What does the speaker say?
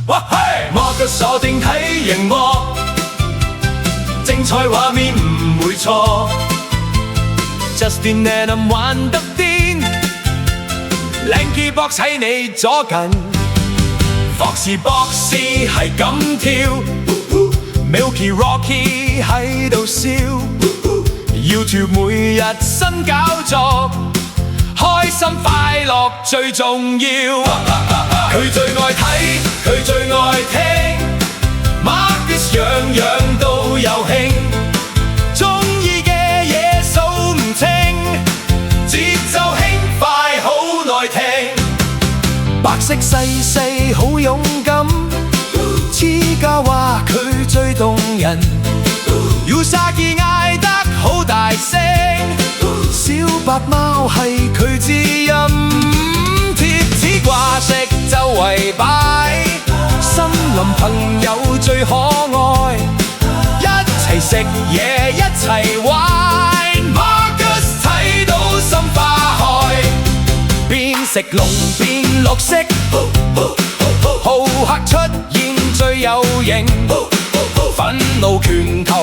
摩腳鎖定睇熒幕，精彩畫面唔會錯。Justin and 玩得癲，靚 keybox 喺你左近，霍士博士係咁跳，Milky Rocky 喺度笑，YouTube 每日新搞作，開心快樂最重要。佢最愛睇，佢最愛聽，Marcus 樣樣都有興，鍾意嘅嘢數唔清，節奏輕快好耐聽。白色細細好勇敢，黐家話佢最動人，Usagi 嗌得好大聲，小白貓係佢知音，貼紙掛飾周圍擺，森林朋友最可愛，一齊食嘢一齊玩，Marcus 睇到心花開，變食龍變綠色，豪客出現最有型，憤怒拳頭